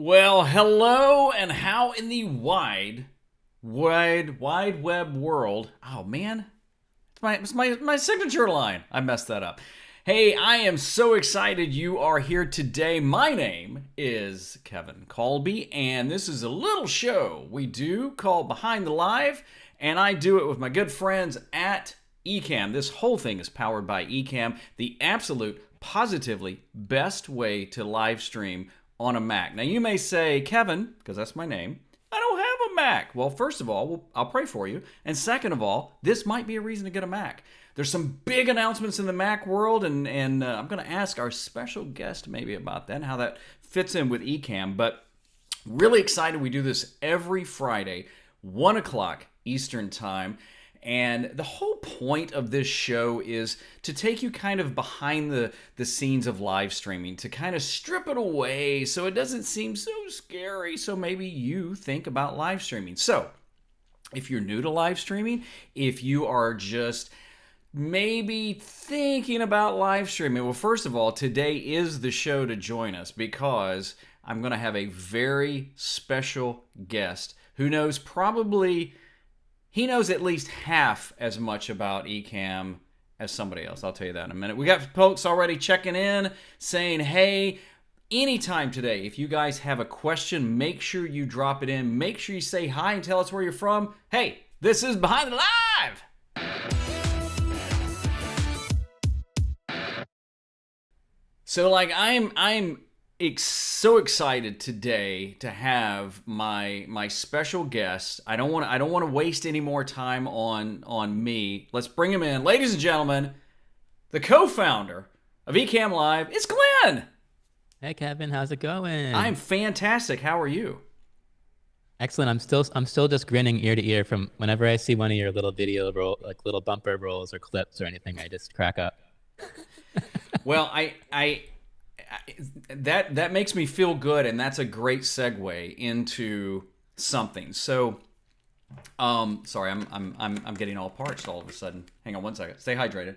Well, hello, and how in the wide web world? Oh man, it's my signature line. I messed that up. Hey, I am so excited you are here today. My name is Kevin Kolbe, and this is a little show we do called Behind the Live, and I do it with my good friends at Ecamm. This whole thing is powered by Ecamm, the absolute, positively best way to live stream on a Mac. Now, you may say, Kevin, because that's my name, I don't have a Mac. Well, first of all, I'll pray for you. And second of all, this might be a reason to get a Mac. There's some big announcements in the Mac world, and I'm going to ask our special guest maybe about that and how that fits in with Ecamm. But really excited. We do this every Friday, 1 o'clock Eastern Time. And the whole point of this show is to take you kind of behind the scenes of live streaming, to kind of strip it away so it doesn't seem so scary. So maybe you think about live streaming. So if you're new to live streaming, if you are just maybe thinking about live streaming, well, first of all, today is the show to join us because I'm going to have a very special guest who knows he knows at least half as much about Ecamm as somebody else. I'll tell you that in a minute. We got folks already checking in, saying, hey, anytime today, if you guys have a question, make sure you drop it in. Make sure you say hi and tell us where you're from. Hey, this is Behind the Live! So, I'm so excited today to have my special guest. I don't want to waste any more time on me. Let's bring him in, ladies and gentlemen. The co-founder of Ecamm Live, it's Glen. Hey Kevin, how's it going? I'm fantastic. How are you? Excellent. I'm still just grinning ear to ear from whenever I see one of your little video like little bumper rolls or clips or anything. I just crack up. Well, that makes me feel good, and that's a great segue into something. So, sorry, I'm getting all parched all of a sudden. Hang on one second. Stay hydrated.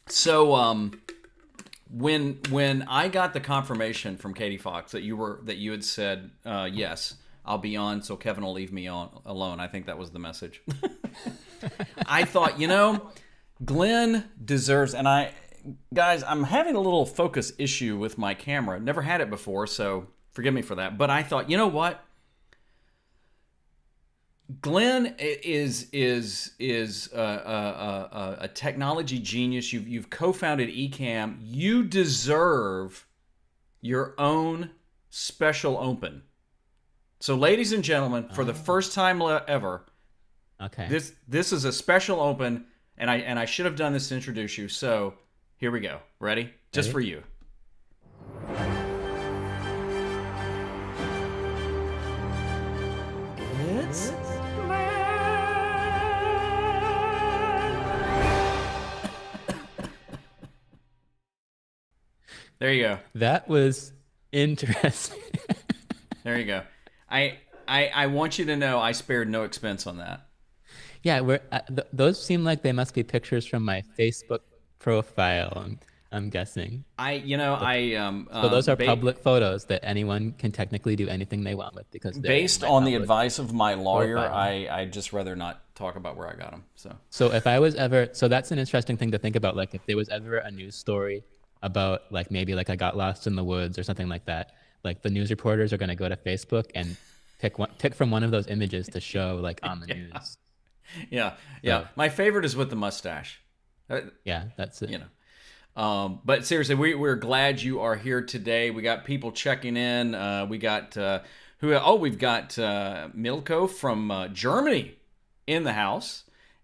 So, when I got the confirmation from Katie Fox that you had said yes, I'll be on, so Kevin will leave me alone. I think that was the message. I thought, Glen deserves, and guys, I'm having a little focus issue with my camera. Never had it before, so forgive me for that. But I thought, you know what? Glen is a technology genius. You've co-founded Ecamm. You deserve your own special open. So, ladies and gentlemen, for the first time ever, Okay. this is a special open, and I should have done this to introduce you. So. Here we go. Ready? Just Ready? for you. It's There you go. That was interesting. There you go. I want you to know I spared no expense on that. Yeah, those seem like they must be pictures from my Facebook profile. I'm guessing. So those are public photos that anyone can technically do anything they want with because they're based my on the public advice of my lawyer, profile. I'd just rather not talk about where I got them. So if I was ever, so that's an interesting thing to think about. Like if there was ever a news story about like maybe like I got lost in the woods or something like that, like the news reporters are going to go to Facebook and pick from one of those images to show like on the news. Yeah. So, My favorite is with the mustache. yeah, that's it. But seriously, we're glad you are here today. We got people checking in. We got we've got Milko from Germany in the house,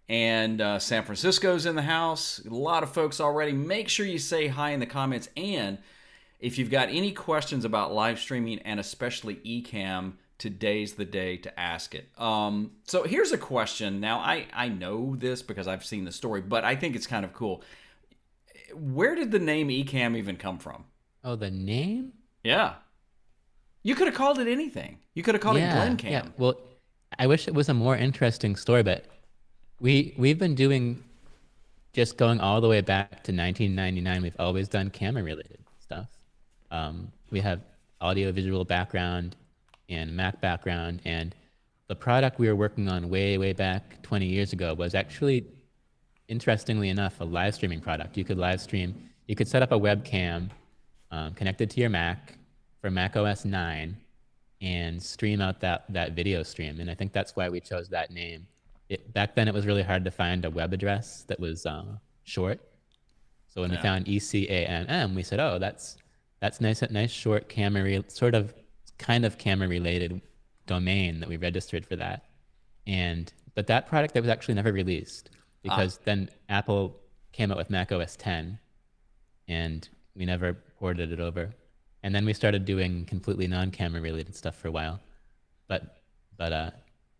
and San Francisco's in the house. A lot of folks already. Make sure you say hi in the comments, and if you've got any questions about live streaming and especially Ecamm, today's the day to ask it. So here's a question. Now, I know this because I've seen the story, but I think it's kind of cool. Where did the name Ecamm even come from? Oh, the name? Yeah. You could have called it anything. You could have called it Glencam. Yeah. Well, I wish it was a more interesting story, but we've been doing just going all the way back to 1999. We've always done camera related stuff. We have audio visual background and Mac background. And the product we were working on way back 20 years ago was actually, interestingly enough, a live streaming product. You could live stream, you could set up a webcam connected to your Mac for macOS 9 and stream out that video stream. And I think that's why we chose that name. Back then, it was really hard to find a web address that was short. So when we found Ecamm, we said, "Oh, that's nice short camera, kind of camera related domain that we registered for that." But that product that was actually never released because then Apple came out with macOS 10, and we never ported it over. And then we started doing completely non-camera related stuff for a while. But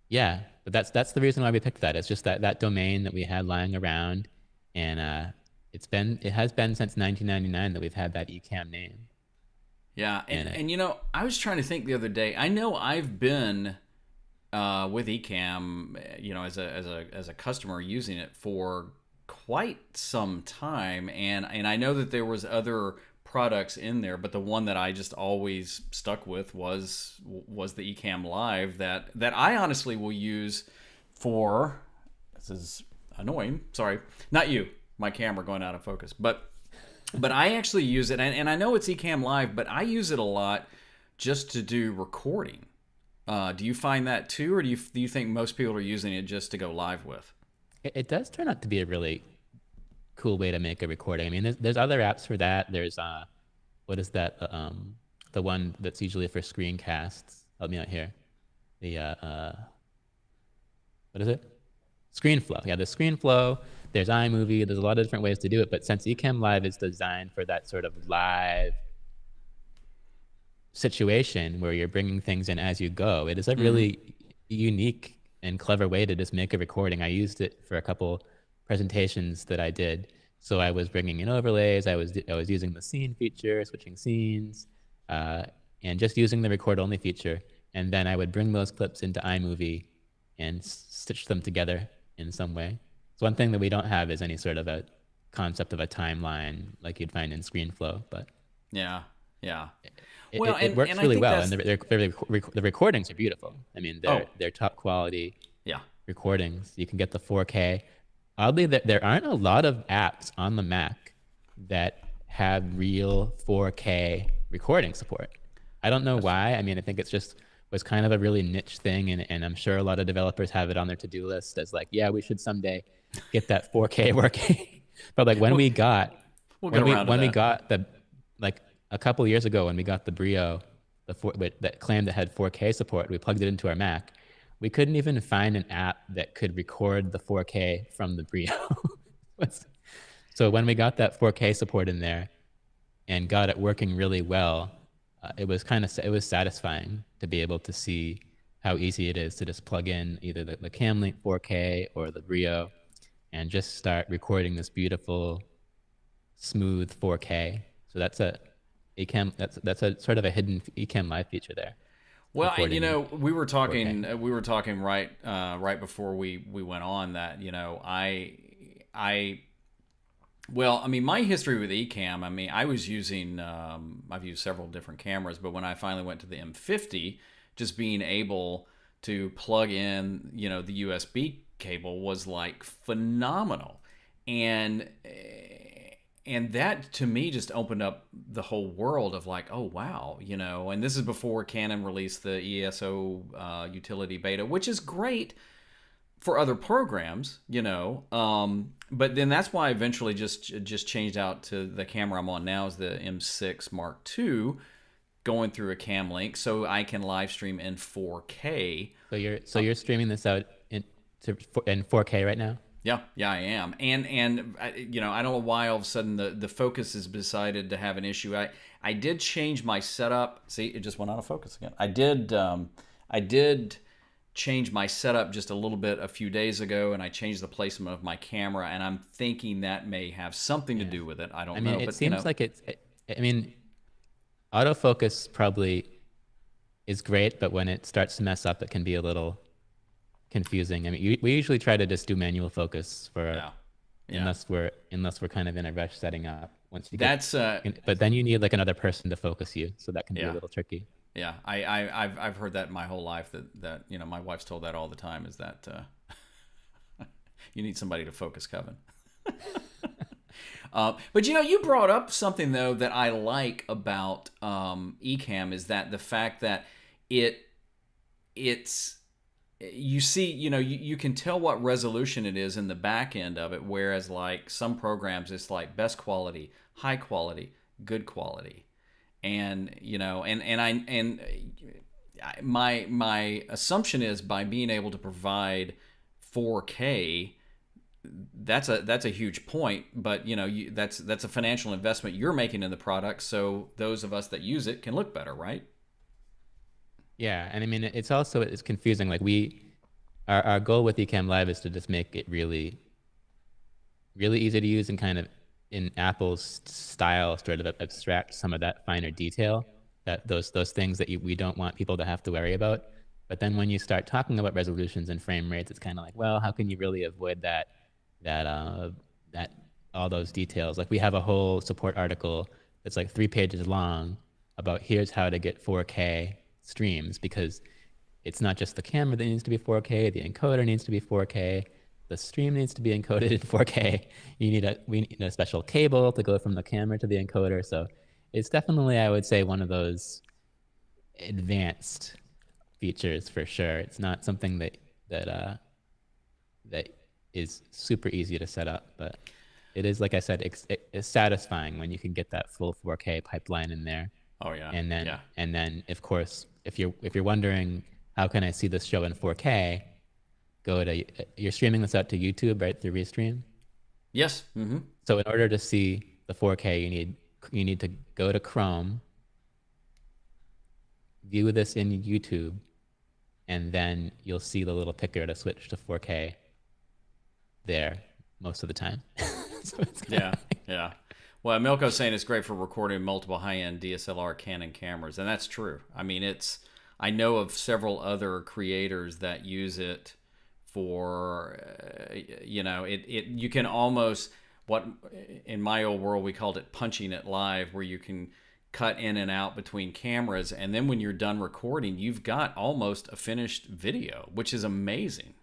yeah, but that's the reason why we picked that. It's just that domain that we had lying around, and it has been since 1999 that we've had that Ecamm name. Yeah, and you know, I was trying to think the other day. I know I've been with Ecamm, you know, as a customer using it for quite some time, and I know that there was other products in there, but the one that I just always stuck with was the Ecamm Live that I honestly will use for. This is annoying. Sorry, not you. My camera going out of focus, but I actually use it, and I know it's Ecamm Live, but I use it a lot just to do recording. Do you find that too, or do you think most people are using it just to go live with? It does turn out to be a really cool way to make a recording. I mean, there's other apps for that. There's what is that? The one that's usually for screencasts. Help me out here. The what is it? ScreenFlow. Yeah, the ScreenFlow. There's iMovie. There's a lot of different ways to do it. But since Ecamm Live is designed for that sort of live situation where you're bringing things in as you go, it is a really unique and clever way to just make a recording. I used it for a couple presentations that I did. So I was bringing in overlays. I was using the scene feature, switching scenes, and just using the record only feature. And then I would bring those clips into iMovie and stitch them together in some way. So one thing that we don't have is any sort of a concept of a timeline like you'd find in ScreenFlow, but yeah. It works really well, and the recordings are beautiful. I mean, they're top quality recordings. You can get the 4K. Oddly, there aren't a lot of apps on the Mac that have real 4K recording support. I don't know why. I mean, I think it's just was kind of a really niche thing, and I'm sure a lot of developers have it on their to-do list as like, yeah, we should someday get that 4K working. But like when we got the like a couple years ago when we got the Brio, that claimed it had 4K support, we plugged it into our Mac. We couldn't even find an app that could record the 4K from the Brio. So when we got that 4K support in there and got it working really well, it was satisfying to be able to see how easy it is to just plug in either the Camlink 4K or the Brio and just start recording this beautiful, smooth 4K. So that's a sort of a hidden Ecamm Live feature there. Well, you know, we were talking right before we went on that, you know, well, I mean, my history with Ecamm, I mean, I was using, I've used several different cameras, but when I finally went to the M50, just being able to plug in, you know, the USB cable was like phenomenal. And that to me just opened up the whole world of like, oh, wow, you know, and this is before Canon released the ESO utility beta, which is great for other programs, you know, but then that's why I eventually just changed out to the camera I'm on now is the M6 Mark II, going through a Camlink, so I can live stream in 4K. So you're streaming this out in 4K right now? Yeah, I am, and you know, I don't know why all of a sudden the focus has decided to have an issue. I did change my setup. See, it just went out of focus again. I did change my setup just a little bit a few days ago, and I changed the placement of my camera, and I'm thinking that may have something to do with it. I don't know. It seems like I mean, autofocus probably is great, but when it starts to mess up, it can be a little confusing. I mean, we usually try to just do manual focus unless we're kind of in a rush setting up. once you get, That's but then you need like another person to focus you, so that can be a yeah. little tricky. Yeah, I've heard that my whole life, that my wife's told that all the time, is that you need somebody to focus Kevin. But you brought up something though that I like about Ecamm, is that the fact that it's you see, you can tell what resolution it is in the back end of it, whereas like some programs it's like best quality, high quality, good quality. And my assumption is, by being able to provide 4K, that's a huge point. But that's a financial investment you're making in the product, so those of us that use it can look better, right? Yeah, and I mean it's confusing. Like our goal with Ecamm Live is to just make it really really easy to use and kind of in Apple's style, sort of abstract some of that finer detail, that those things that we don't want people to have to worry about. But then when you start talking about resolutions and frame rates, it's kind of like, well, how can you really avoid that all those details? Like we have a whole support article that's like 3 pages long about here's how to get 4K streams, because it's not just the camera that needs to be 4K, the encoder needs to be 4K, the stream needs to be encoded in 4K. We need a special cable to go from the camera to the encoder. So it's definitely, I would say, one of those advanced features for sure. It's not something that is super easy to set up, but it is, like I said, it's satisfying when you can get that full 4K pipeline in there. Oh yeah. And then of course, if you're wondering how can I see this show in 4K, you're streaming this out to YouTube, right, through Restream? Yes. Mm-hmm. So in order to see the 4K, you need to go to Chrome, view this in YouTube, and then you'll see the little picker to switch to 4K there most of the time. So yeah. Well, Milko's saying it's great for recording multiple high-end DSLR Canon cameras, and that's true. I mean, I know of several other creators that use it for, you can almost, what in my old world we called it punching it live, where you can cut in and out between cameras, and then when you're done recording, you've got almost a finished video, which is amazing.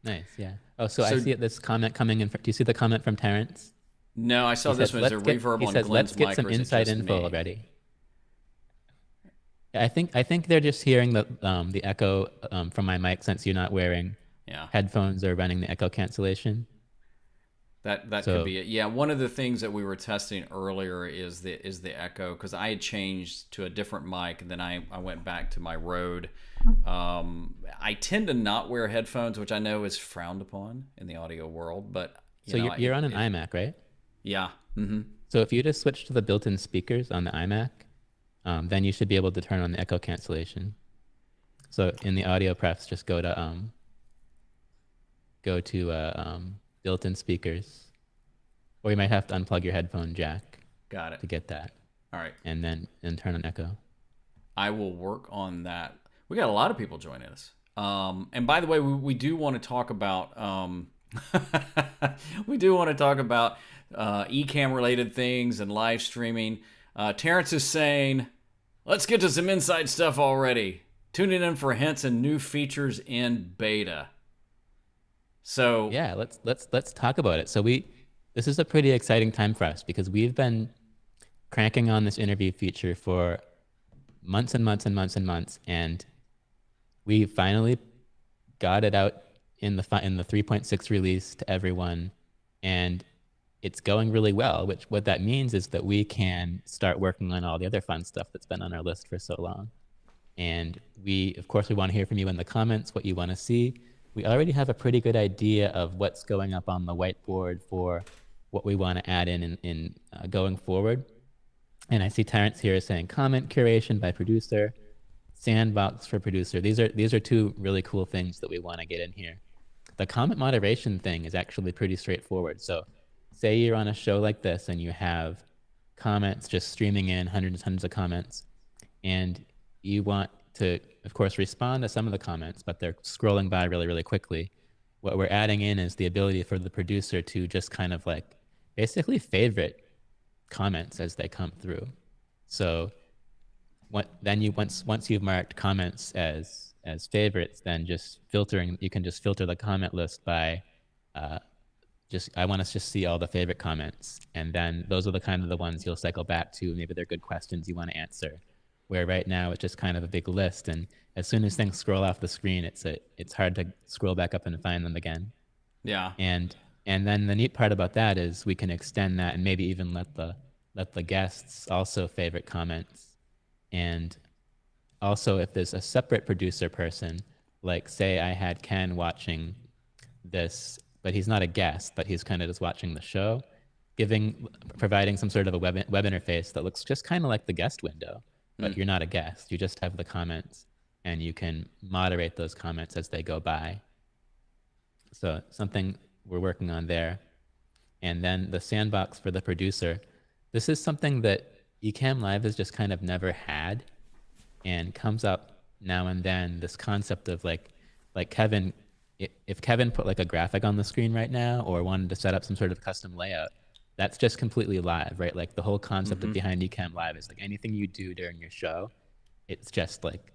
Nice, yeah. Oh, so I see this comment coming in. Do you see the comment from Terrence? No, I saw this one. There's a reverb on Glenn's mic. Let's get some inside info already. I think they're just hearing the echo from my mic, since you're not wearing headphones or running the echo cancellation. That could be it. Yeah, one of the things that we were testing earlier is the echo, because I had changed to a different mic, and then I went back to my Rode. I tend to not wear headphones, which I know is frowned upon in the audio world, but you're on an iMac, right? Yeah. Mm-hmm. So if you just switch to the built-in speakers on the iMac, then you should be able to turn on the echo cancellation. So in the audio prefs, just go to built-in speakers, or you might have to unplug your headphone jack. Got it. To get that. All right. And turn on echo. I will work on that. We got a lot of people joining us. And by the way, we do want to talk about Ecamm related things and live streaming. Terrence is saying, let's get to some inside stuff already. Tuning in for hints and new features in beta. So yeah, let's talk about it. So this is a pretty exciting time for us, because we've been cranking on this interview feature for months and months and months and months, and we finally got it out in the 3.6 release to everyone, and it's going really well. What that means is that we can start working on all the other fun stuff that's been on our list for so long. And of course, we want to hear from you in the comments what you want to see. We already have a pretty good idea of what's going up on the whiteboard for what we want to add in going forward. And I see Terrence here saying comment curation by producer, sandbox for producer. These are two really cool things that we want to get in here. The comment moderation thing is actually pretty straightforward. So say you're on a show like this and you have comments just streaming in, hundreds of comments, and you want to, of course, respond to some of the comments, but they're scrolling by really, really quickly. What we're adding in is the ability for the producer to just kind of like basically favorite comments as they come through. So then once you've marked comments as favorites, then just filtering, you can just filter the comment list by uh, just, I want to just see all the favorite comments, and then those are the kind of the ones you'll cycle back to. Maybe they're good questions you want to answer. Where right now it's just kind of a big list, and as soon as things scroll off the screen, it's hard to scroll back up and find them again. Yeah. And then the neat part about that is we can extend that and maybe even let the guests also favorite comments. And also, if there's a separate producer person, like say I had Ken watching this, but he's not a guest, but he's kind of just watching the show, providing some sort of a web interface that looks just kind of like the guest window, but you're not a guest. You just have the comments, and you can moderate those comments as they go by. So something we're working on there. And then the sandbox for the producer. This is something that Ecamm Live has just kind of never had, and comes up now and then, this concept of like Kevin, if Kevin put like a graphic on the screen right now or wanted to set up some sort of custom layout, that's just completely live, right? Like the whole concept of behind Ecamm Live is like anything you do during your show, it's just like,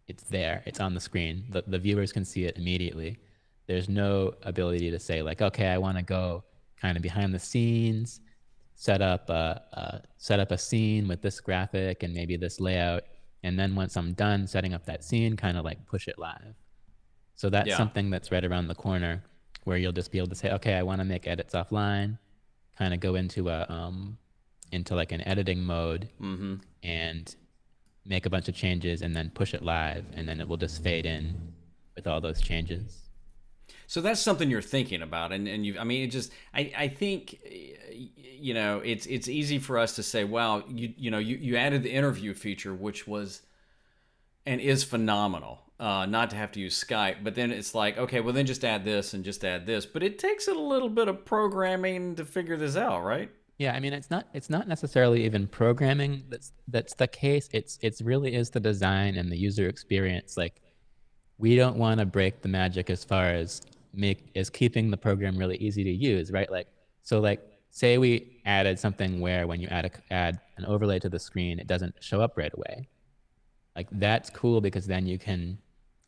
it's there, it's on the screen. The viewers can see it immediately. There's no ability to say like, okay, I want to go kind of behind the scenes, set up a scene with this graphic and maybe this layout, and then once I'm done setting up that scene, kind of like push it live. So that's something that's right around the corner, where you'll just be able to say, okay, I want to make edits offline, kind of go into into like an editing mode, and make a bunch of changes and then push it live, and then it will just fade in with all those changes. So that's something you're thinking about, and you, I mean, it just, I think, you know, it's easy for us to say, wow, you added the interview feature, which was and is phenomenal. Not to have to use Skype, but then it's like, okay, well then just add this and just add this, but it takes a little bit of programming to figure this out, right? Yeah, I mean, it's not necessarily even programming that's the case. It's really is the design and the user experience. Like, we don't want to break the magic as far as keeping the program really easy to use, right? Like, so like, say we added something where when you add an overlay to the screen, it doesn't show up right away. Like, that's cool because then you can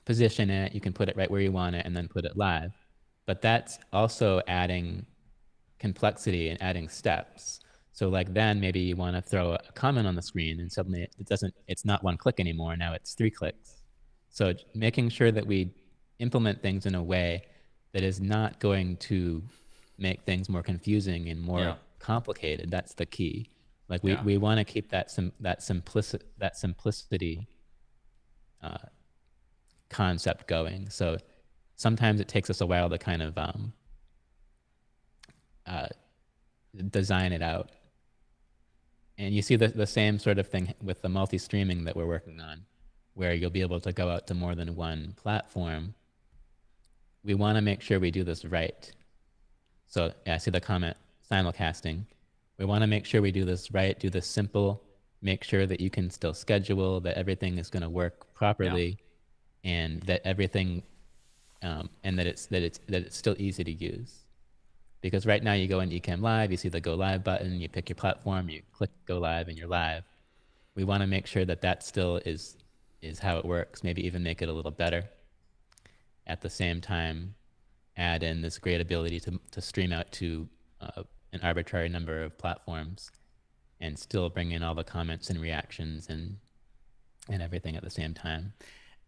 position it, you can put it right where you want it, and then put it live. But that's also adding complexity and adding steps. So like, then maybe you want to throw a comment on the screen, and suddenly it's not one click anymore. Now it's 3 clicks. So making sure that we implement things in a way that is not going to make things more confusing and more complicated. That's the key. Like, we want to keep that simplicity concept going. So sometimes it takes us a while to kind of design it out. And you see the same sort of thing with the multi-streaming that we're working on, where you'll be able to go out to more than one platform. We want to make sure we do this right. So I see the comment, simulcasting. We want to make sure we do this right, do this simple, make sure that you can still schedule, that everything is going to work properly, and that everything, and that it's still easy to use. Because right now you go into Ecamm Live, you see the Go Live button, you pick your platform, you click Go Live, and you're live. We want to make sure that that still is how it works, maybe even make it a little better. At the same time, add in this great ability to stream out to an arbitrary number of platforms, and still bring in all the comments and reactions and everything at the same time.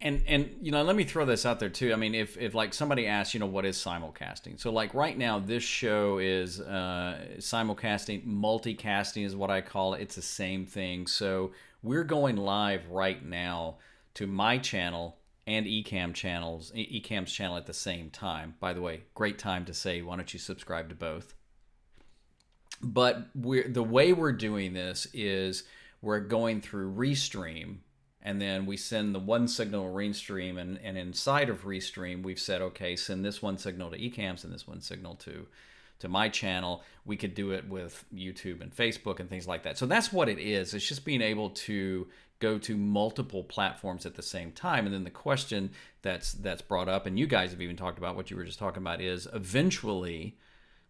And you know, let me throw this out there too. I mean, if like somebody asks, you know, what is simulcasting? So like right now, this show is simulcasting, multicasting is what I call it. It's the same thing. So we're going live right now to my channel and Ecamm's channel at the same time. By the way, great time to say, why don't you subscribe to both? But the way we're doing this is we're going through Restream, and then we send the one signal to Restream, and inside of Restream, we've said, okay, send this one signal to Ecamm, send this one signal to my channel. We could do it with YouTube and Facebook and things like that. So that's what it is. It's just being able to go to multiple platforms at the same time. And then the question that's brought up, and you guys have even talked about what you were just talking about, is eventually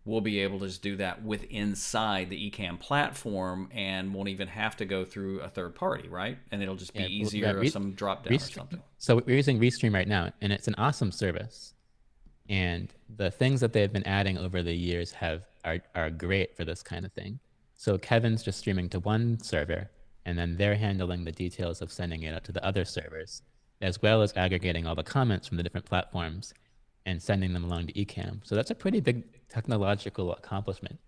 we'll be able to just do that with inside the Ecamm platform and won't even have to go through a third party, right? And it'll just be easier, some drop down or something. So we're using Restream right now, and it's an awesome service. And the things that they've been adding over the years are great for this kind of thing. So Kevin's just streaming to one server, and then they're handling the details of sending it out to the other servers, as well as aggregating all the comments from the different platforms and sending them along to Ecamm. So that's a pretty big technological accomplishment.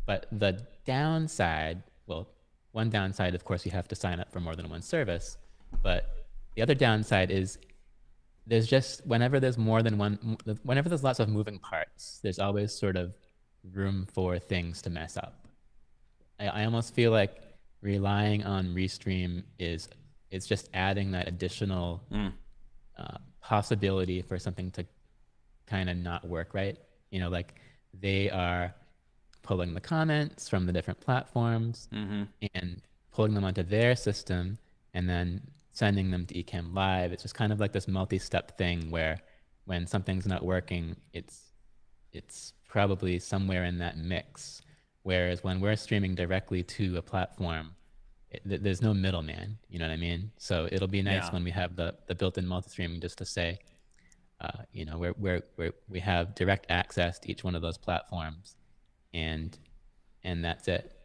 But the downside, well, one downside, of course, you have to sign up for more than one service. But the other downside is there's just, whenever there's more than one, whenever there's lots of moving parts, there's always sort of room for things to mess up. I almost feel like relying on Restream is just adding that additional possibility for something to kind of not work right. You know, like they are pulling the comments from the different platforms and pulling them onto their system and then sending them to Ecamm Live. It's just kind of like this multi-step thing where when something's not working, it's probably somewhere in that mix. Whereas when we're streaming directly to a platform, there's no middleman, you know what I mean? So it'll be nice when we have the built-in multi-streaming just to say, you know, where we have direct access to each one of those platforms, and that's it.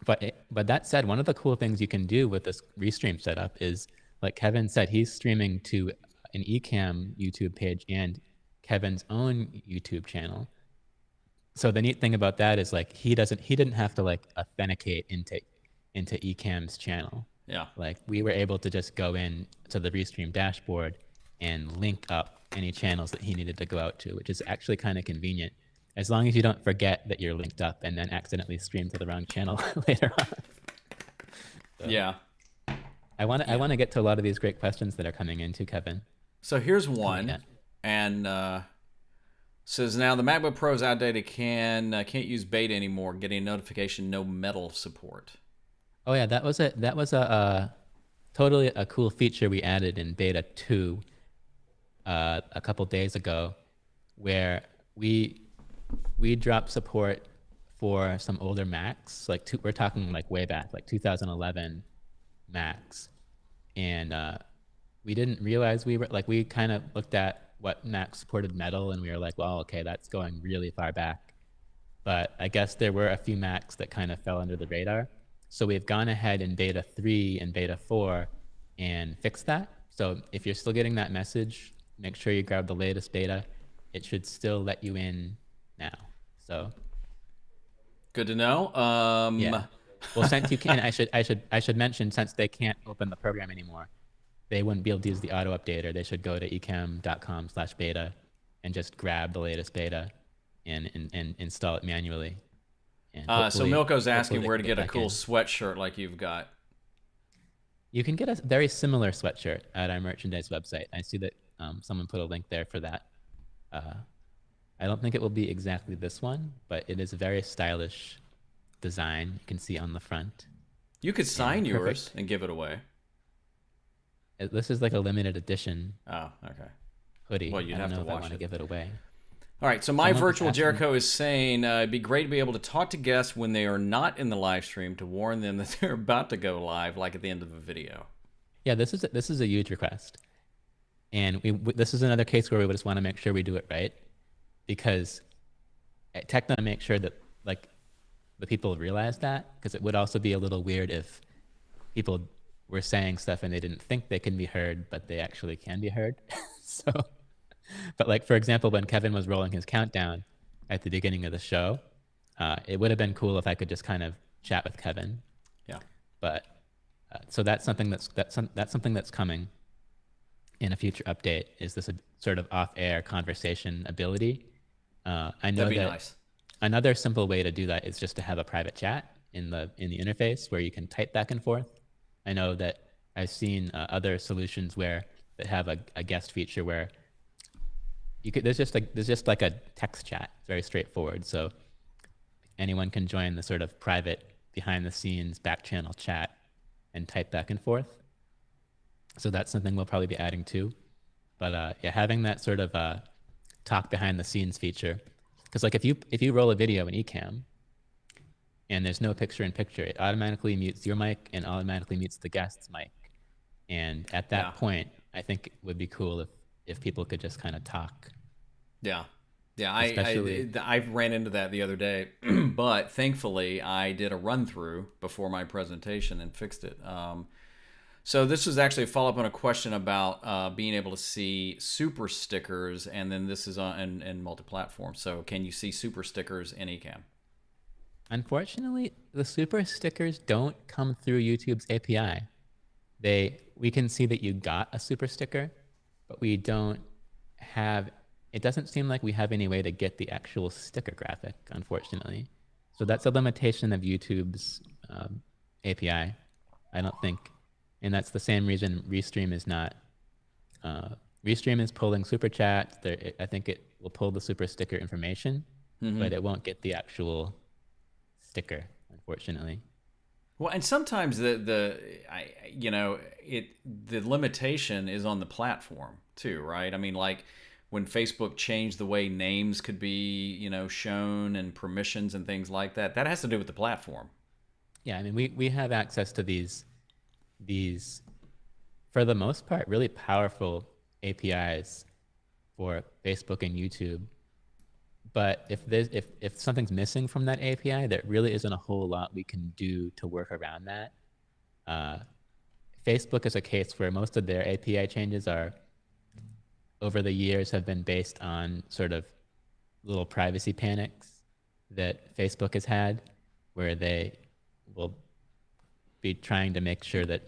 But that said, one of the cool things you can do with this Restream setup is, like Kevin said, he's streaming to an Ecamm YouTube page and Kevin's own YouTube channel. So the neat thing about that is, like, he didn't have to like authenticate into Ecamm's channel. Yeah. Like, we were able to just go in to the Restream dashboard and link up any channels that he needed to go out to, which is actually kind of convenient, as long as you don't forget that you're linked up and then accidentally stream to the wrong channel later on. So, yeah. I want to get to a lot of these great questions that are coming in too, Kevin. So here's one, and says, now the MacBook Pro is outdated. Can't use beta anymore. Getting a notification, no metal support. Oh yeah, that was a totally a cool feature we added in beta 2 a couple days ago, where we dropped support for some older Macs, like we're talking like way back, like 2011 Macs, and we didn't realize we kind of looked at what Macs supported metal, and we were like, well, okay, that's going really far back. But I guess there were a few Macs that kind of fell under the radar. So we've gone ahead in beta 3 and beta 4 and fixed that. So if you're still getting that message, make sure you grab the latest beta. It should still let you in now. So good to know. Yeah. Well, since you can, I should mention, since they can't open the program anymore, they wouldn't be able to use the auto updater. They should go to ecamm.com/beta and just grab the latest beta and install it manually. So Milko's asking where to get a cool sweatshirt like you've got. You can get a very similar sweatshirt at our merchandise website. I see that someone put a link there for that. I don't think it will be exactly this one, but it is a very stylish design. You can see on the front. You could sign yours and give it away. This is like a limited edition. Oh, okay. Hoodie. Well, you'd have to wash it. Give it away. All right, so my virtual Jericho is saying it'd be great to be able to talk to guests when they are not in the live stream to warn them that they're about to go live, like at the end of a video. Yeah, this is a huge request, and this is another case where we just want to make sure we do it right, because tech to make sure that like the people realize that, because it would also be a little weird if people were saying stuff and they didn't think they can be heard, but they actually can be heard. So. But like, for example, when Kevin was rolling his countdown at the beginning of the show, it would have been cool if I could just kind of chat with Kevin. Yeah. But so that's something that's coming in a future update, is this sort of off-air conversation ability. I know that'd be that nice. Another simple way to do that is just to have a private chat in the interface where you can type back and forth. I know that I've seen other solutions that have a guest feature where there's just like a text chat. It's very straightforward. So anyone can join the sort of private behind the scenes back channel chat and type back and forth. So that's something we'll probably be adding too. But yeah, having that sort of talk behind the scenes feature because like if you roll a video in Ecamm and there's no picture in picture, it automatically mutes your mic and automatically mutes the guest's mic. And at Yeah. that point, I think it would be cool if people could just kind of talk, Yeah. Yeah, especially. I ran into that the other day, but thankfully I did a run through before my presentation and fixed it. So this was actually a follow up on a question about being able to see super stickers, and then this is on in multi-platform. So can you see super stickers in Ecamm? Unfortunately, the super stickers don't come through YouTube's API. We can see that you got a super sticker, but we don't have. It doesn't seem like we have any way to get the actual sticker graphic, unfortunately. So that's a limitation of YouTube's API. I don't think, and that's the same reason Restream is not. Uh, Restream is pulling super chat. I think it will pull the super sticker information, but it won't get the actual sticker, unfortunately. Well, and sometimes the limitation is on the platform too, right? I mean, like when Facebook changed the way names could be, shown and permissions and things like that. That has to do with the platform. Yeah, I mean, we have access to these for the most part really powerful APIs for Facebook and YouTube. But if something's missing from that API, there really isn't a whole lot we can do to work around that. Uh, Facebook is a case where most of their API changes are over the years have been based on sort of little privacy panics that Facebook has had, where they will be trying to make sure that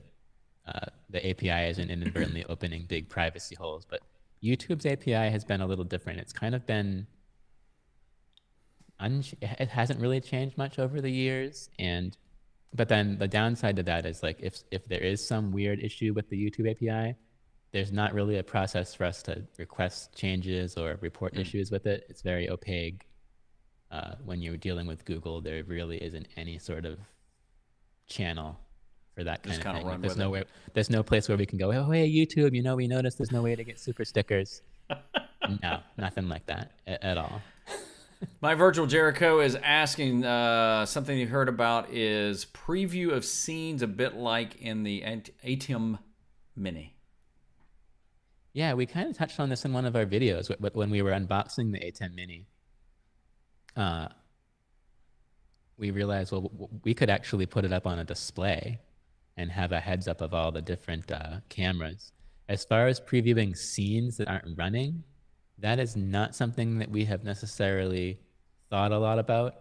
the API isn't inadvertently opening big privacy holes. But YouTube's API has been a little different. It's kind of been it hasn't really changed much over the years, but then the downside to that is like if there is some weird issue with the YouTube API, there's not really a process for us to request changes or report issues with it. It's very opaque. When you're dealing with Google, there really isn't any sort of channel for that kind Just of kind of thing. run Like, with it. there's no place where we can go, oh, hey, YouTube, we noticed there's no way to get super stickers. No, nothing like that at all. My virtual Jericho is asking something you heard about is preview of scenes a bit like in the Ecamm Mini. Yeah, we kind of touched on this in one of our videos when we were unboxing the A10 Mini. We realized, well, we could actually put it up on a display and have a heads up of all the different cameras. As far as previewing scenes that aren't running, that is not something that we have necessarily thought a lot about,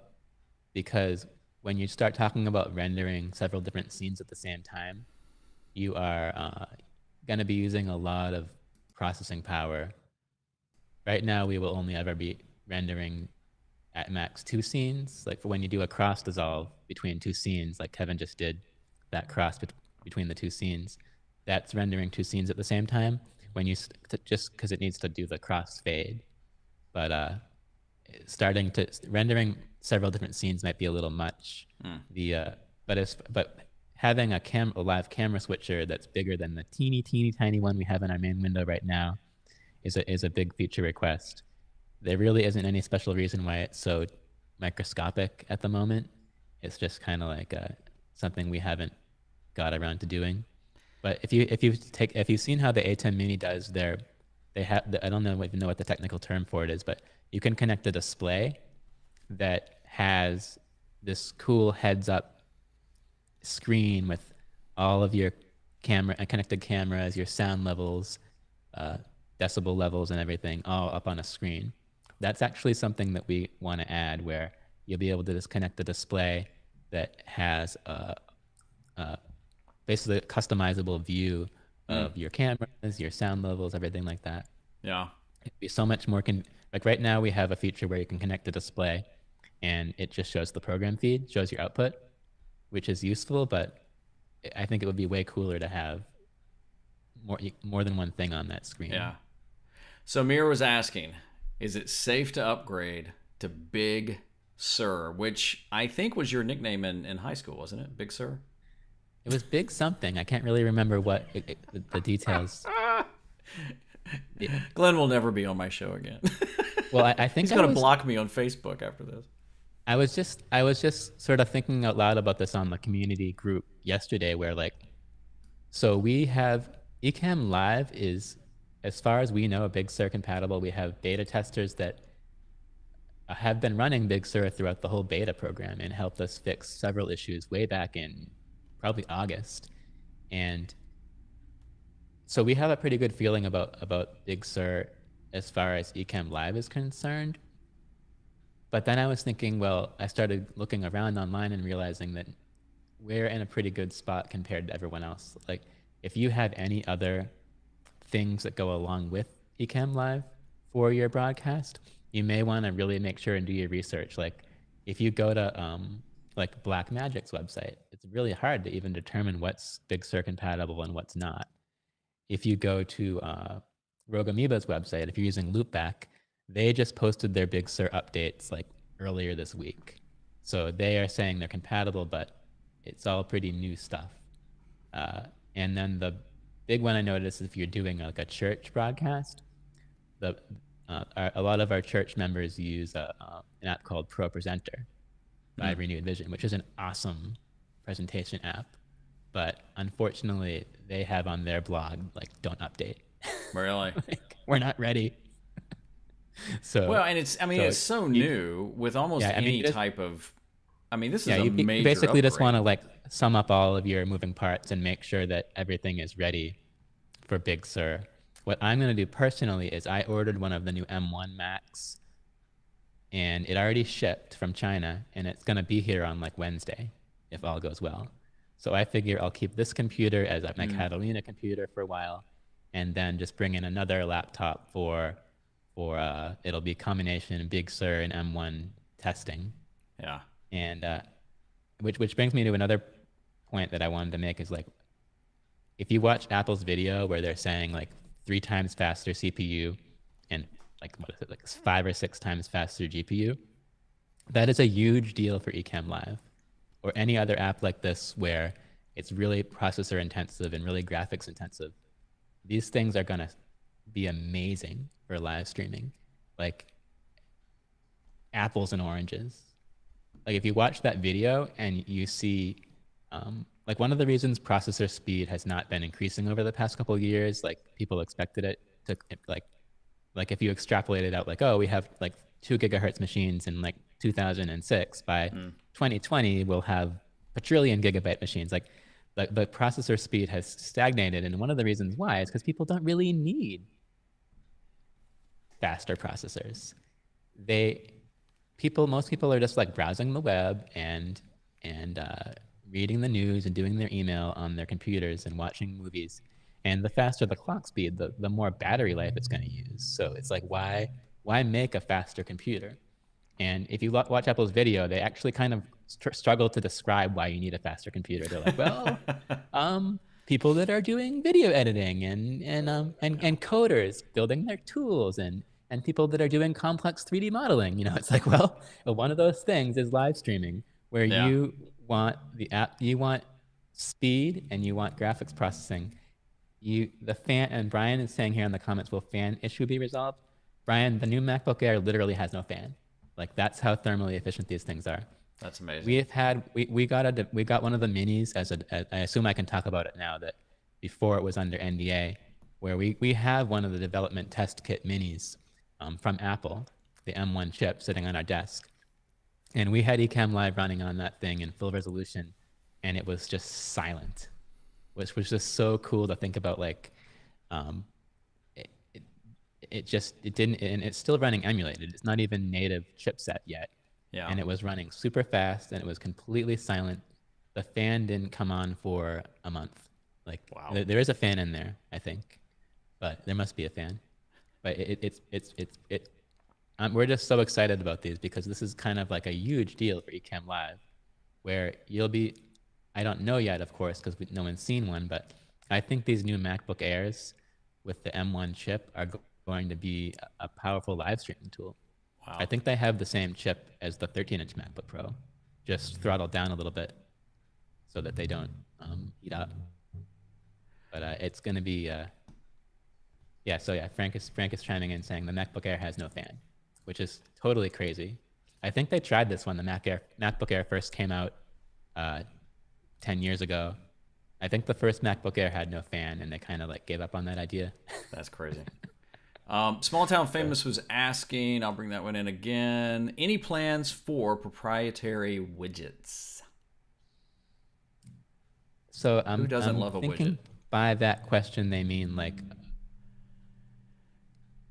because when you start talking about rendering several different scenes at the same time, you are going to be using a lot of processing power. Right now, we will only ever be rendering at max 2 scenes. Like for when you do a cross dissolve between 2 scenes, like Kevin just did, that cross between the 2 scenes, that's rendering 2 scenes at the same time. When you just because it needs to do the cross fade, but rendering several different scenes might be a little much. But having a live camera switcher that's bigger than the teeny tiny one we have in our main window right now is a big feature request. There really isn't any special reason why it's so microscopic at the moment. It's just kind of like something we haven't got around to doing. But if you've seen how the A10 Mini does I don't even know what the technical term for it is, but you can connect a display that has this cool heads-up screen with all of your connected cameras, your sound levels, decibel levels, and everything all up on a screen. That's actually something that we want to add, where you'll be able to just connect the display that has basically a customizable view of your cameras, your sound levels, everything like that. Yeah. It'd be so much more like right now we have a feature where you can connect the display and it just shows the program feed, shows your output, which is useful, but I think it would be way cooler to have more than one thing on that screen. Yeah. So Mira was asking, is it safe to upgrade to Big Sur, which I think was your nickname in high school, wasn't it? Big Sur? It was Big something. I can't really remember what the details. Glenn will never be on my show again. Well, I He's think gonna block me on Facebook after this. I was just sort of thinking out loud about this on the community group yesterday, where like, so we have Ecamm Live is, as far as we know, Big Sur compatible. We have beta testers that have been running Big Sur throughout the whole beta program and helped us fix several issues way back in probably August. And so we have a pretty good feeling about Big Sur as far as Ecamm Live is concerned. But then I was thinking, well, I started looking around online and realizing that we're in a pretty good spot compared to everyone else. Like, if you have any other things that go along with Ecamm Live for your broadcast, you may want to really make sure and do your research. Like, if you go to like Blackmagic's website, it's really hard to even determine what's Big Sur compatible and what's not. If you go to Rogue Amoeba's website, if you're using Loopback, they just posted their Big Sur updates like earlier this week. So they are saying they're compatible, but it's all pretty new stuff. And then the big one I noticed is if you're doing like a church broadcast, a lot of our church members use an app called Pro Presenter by Renewed Vision, which is an awesome presentation app. But unfortunately, they have on their blog like, don't update. Really? Like, we're not ready. So well, and it's so new with almost any just, type of. I mean, this is yeah, a you major basically upgrade. just want to like sum up all of your moving parts and make sure that everything is ready for Big Sur. What I'm going to do personally is I ordered one of the new M1 Macs, and it already shipped from China, and it's going to be here on like Wednesday, if all goes well. So I figure I'll keep this computer as my Catalina computer for a while, and then just bring in another laptop for it'll be combination Big Sur and M1 testing. Yeah. And which brings me to another point that I wanted to make is like, if you watch Apple's video where they're saying like 3 times faster CPU and like, what is it, like 5 or 6 times faster GPU, that is a huge deal for Ecamm Live or any other app like this where it's really processor intensive and really graphics intensive. These things are going to be amazing for live streaming, like apples and oranges. Like, if you watch that video and you see, like, one of the reasons processor speed has not been increasing over the past couple of years, like people expected it to, like if you extrapolate it out, like, oh, we have like 2 gigahertz machines in like 2006, by 2020 we'll have a trillion gigabyte machines. Like, the processor speed has stagnated, and one of the reasons why is because people don't really need faster processors. Most people are just like browsing the web and reading the news and doing their email on their computers and watching movies. And the faster the clock speed, the more battery life it's going to use. So it's like, why make a faster computer? And if you watch Apple's video, they actually kind of struggle to describe why you need a faster computer. They're like, well, people that are doing video editing and coders building their tools and people that are doing complex 3D modeling. You know, it's like, well, one of those things is live streaming, where you want you want speed and you want graphics processing. The fan, and Brian is saying here in the comments, will fan issue be resolved? Brian, the new MacBook Air literally has no fan. Like, that's how thermally efficient these things are. That's amazing. We got one of the minis I assume I can talk about it now, that before it was under NDA, where we have one of the development test kit minis from Apple, the M1 chip, sitting on our desk. And we had Ecamm Live running on that thing in full resolution, and it was just silent, which was just so cool to think about. Like, it didn't, and it's still running emulated. It's not even native chipset yet. Yeah. And it was running super fast, and it was completely silent. The fan didn't come on for a month. Like, wow. There is a fan in there, I think, but there must be a fan. But we're just so excited about these, because this is kind of like a huge deal for Ecamm Live, where you'll be, I don't know yet, of course, because no one's seen one, but I think these new MacBook Airs with the M1 chip are going to be a powerful live streaming tool. Wow. I think they have the same chip as the 13-inch MacBook Pro, just throttled down a little bit so that they don't heat up. But it's going to be, Frank is chiming in saying the MacBook Air has no fan. which is totally crazy. I think they tried this when the MacBook Air first came out 10 years ago. I think the first MacBook Air had no fan, and they kind of like gave up on that idea. That's crazy. Small Town Famous was asking, I'll bring that one in again. Any plans for proprietary widgets? So Who doesn't I'm love a thinking widget? by that question they mean like,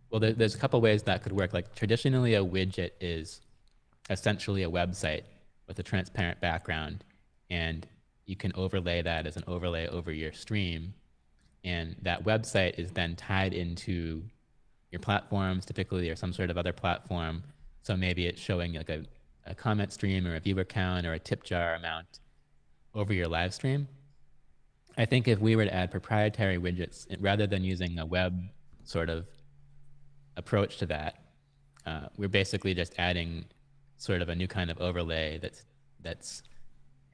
well, there's a couple ways that could work. Like traditionally, a widget is essentially a website with a transparent background, and you can overlay that as an overlay over your stream, and that website is then tied into your platforms typically, or some sort of other platform. So maybe it's showing like a comment stream or a viewer count or a tip jar amount over your live stream. I think if we were to add proprietary widgets rather than using a web sort of approach to that, we're basically just adding sort of a new kind of overlay that's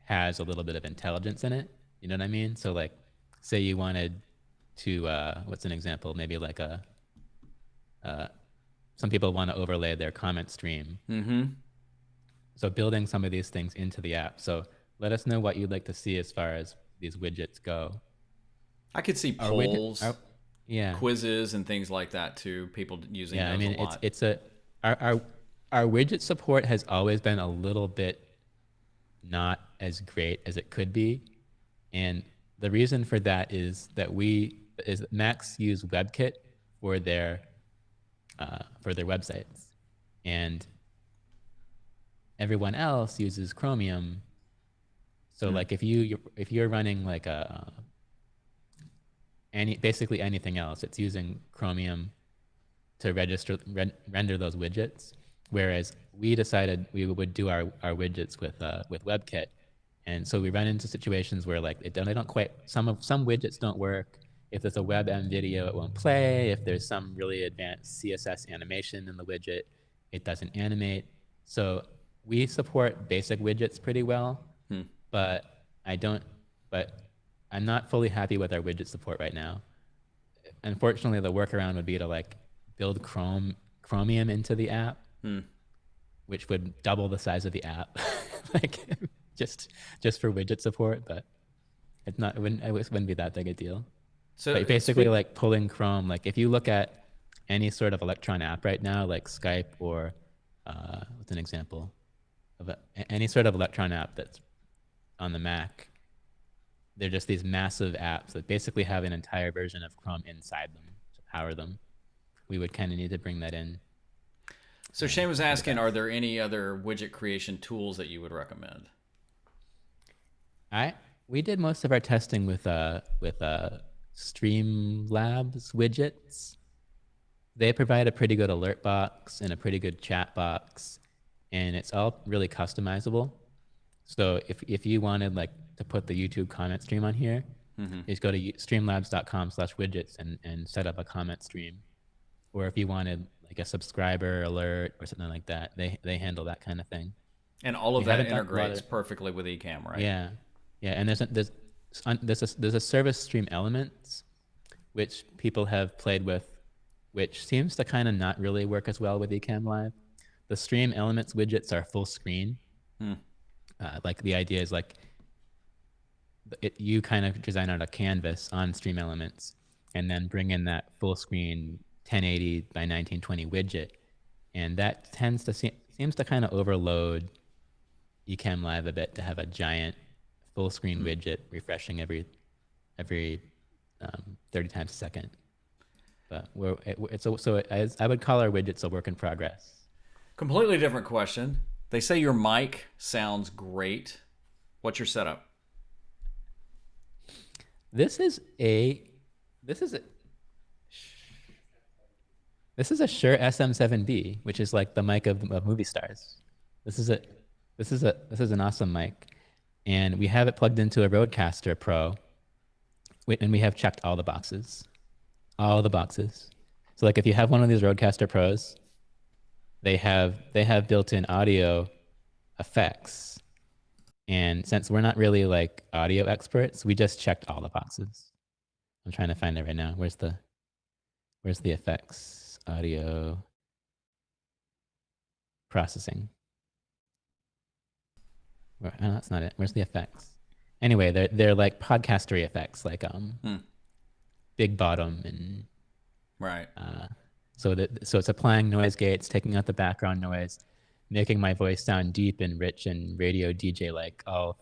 has a little bit of intelligence in it. You know what I mean? So like, say you wanted to, what's an example? Maybe like some people want to overlay their comment stream. Mm-hmm. So building some of these things into the app. So let us know what you'd like to see as far as these widgets go. I could see Our widget, polls, yeah, quizzes, and things like that too. People using yeah. I those a mean, lot. our widget support has always been a little bit not as great as it could be, and the reason for that is that Macs use WebKit for their websites, and everyone else uses Chromium. So like if you're running like basically anything else, it's using Chromium to render those widgets. Whereas we decided we would do our widgets with WebKit, and so we run into situations where like they don't quite some widgets don't work. If there's a WebM video, it won't play. If there's some really advanced CSS animation in the widget, it doesn't animate. So we support basic widgets pretty well, but I don't. But I'm not fully happy with our widget support right now. Unfortunately, the workaround would be to like build Chromium into the app, which would double the size of the app, like just for widget support. But it's not. It wouldn't be that big a deal. So But basically, like pulling Chrome. Like if you look at any sort of Electron app right now, like Skype or what's an example of any sort of Electron app that's on the Mac, they're just these massive apps that basically have an entire version of Chrome inside them to power them. We would kind of need to bring that in. So Shane was asking, are there any other widget creation tools that you would recommend? We did most of our testing with Streamlabs widgets. They provide a pretty good alert box and a pretty good chat box, and it's all really customizable. So if you wanted like to put the YouTube comment stream on here, just go to streamlabs.com/widgets and set up a comment stream. Or if you wanted like a subscriber alert or something like that, they handle that kind of thing. And all of that integrates perfectly with Ecamm, right? Yeah, yeah. And there's a service stream elements, which people have played with, which seems to kind of not really work as well with Ecamm Live. The stream elements widgets are full screen. Like the idea is like you kind of design out a canvas on stream elements and then bring in that full screen 1080 by 1920 widget, and that tends to seems to kind of overload Ecamm Live a bit to have a giant full screen widget refreshing every 30 times a second. But I would call our widgets a work in progress. Completely different question. They say your mic sounds great. What's your setup? This is a Shure SM7B, which is like the mic of movie stars. This is an awesome mic, and we have it plugged into a Rodecaster Pro, and we have checked all the boxes. So like if you have one of these Rodecaster Pros, they have built-in audio effects, and since we're not really like audio experts, we just checked all the boxes. I'm trying to find it right now. Where's the effects audio? processing. Oh, that's not it. Where's the effects? Anyway, they're like podcastery effects, like big bottom and Right. so it's applying noise gates, taking out the background noise, making my voice sound deep and rich and radio DJ like all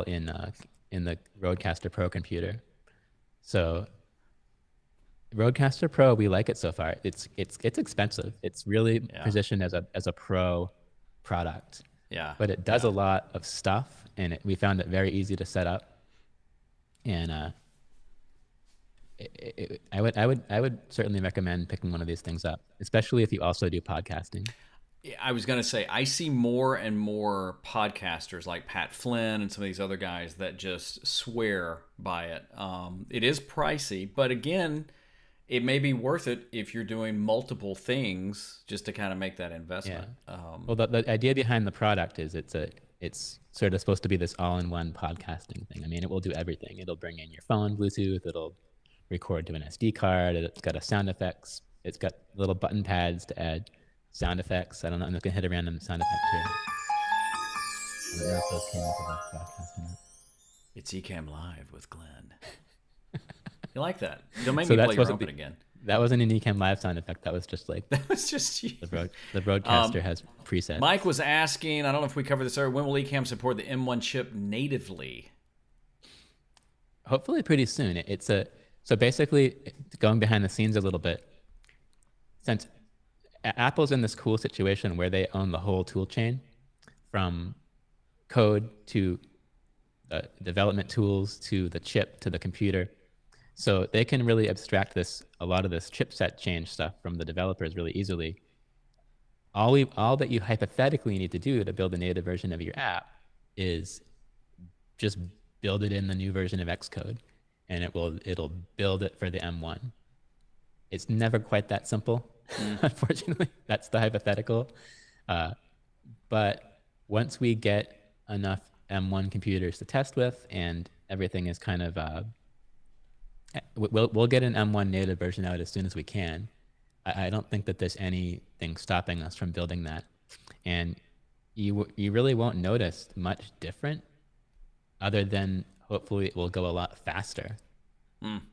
in the Rodecaster Pro computer. So Rodecaster Pro, we like it so far. It's expensive. It's really positioned as a pro product. Yeah. But it does a lot of stuff, and we found it very easy to set up. And I would certainly recommend picking one of these things up, especially if you also do podcasting. I was going to say, I see more and more podcasters like Pat Flynn and some of these other guys that just swear by it. It is pricey, but again, it may be worth it if you're doing multiple things just to kind of make that investment. Yeah. Well, the idea behind the product is it's sort of supposed to be this all-in-one podcasting thing. I mean, it will do everything. It'll bring in your phone, Bluetooth. It'll record to an SD card. It's got a sound effects. It's got little button pads to add sound effects. I don't know. I'm just gonna hit a random sound effect here. I don't know if those came into the broadcast or not. It's Ecamm Live with Glenn. You like that? Don't make me play your open again. That wasn't an Ecamm Live sound effect. That was just like that was just you. The broadcaster has presets. Mike was asking, I don't know if we covered this earlier, when will Ecamm support the M1 chip natively? Hopefully pretty soon. So basically, going behind the scenes a little bit, since Apple's in this cool situation where they own the whole tool chain, from code to development tools to the chip to the computer. So they can really abstract a lot of this chipset change stuff from the developers really easily. All that you hypothetically need to do to build a native version of your app is just build it in the new version of Xcode, and it'll build it for the M1. It's never quite that simple, unfortunately. That's the hypothetical. But once we get enough M1 computers to test with, and everything is kind of we'll get an M1 native version out as soon as we can. I don't think that there's anything stopping us from building that, and you really won't notice much different, other than hopefully it will go a lot faster.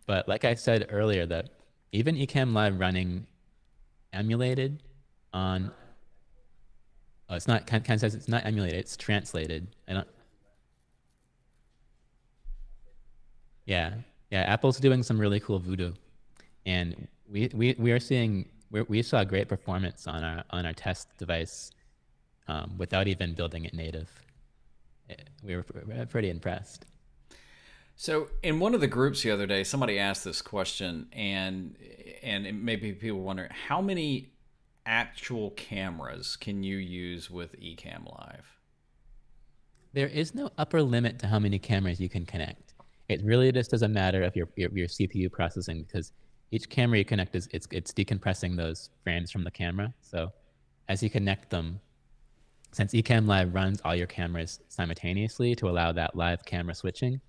But like I said earlier, that even Ecamm Live running emulated on it's not kind of says it's not emulated, it's translated. Yeah, Apple's doing some really cool voodoo, and we are seeing we saw great performance on our test device without even building it native. We were pretty impressed. So in one of the groups the other day, somebody asked this question, and maybe people wonder, how many actual cameras can you use with Ecamm Live? There is no upper limit to how many cameras you can connect. It really just is a matter of your CPU processing, because each camera you connect it's decompressing those frames from the camera. So as you connect them, since Ecamm Live runs all your cameras simultaneously to allow that live camera switching,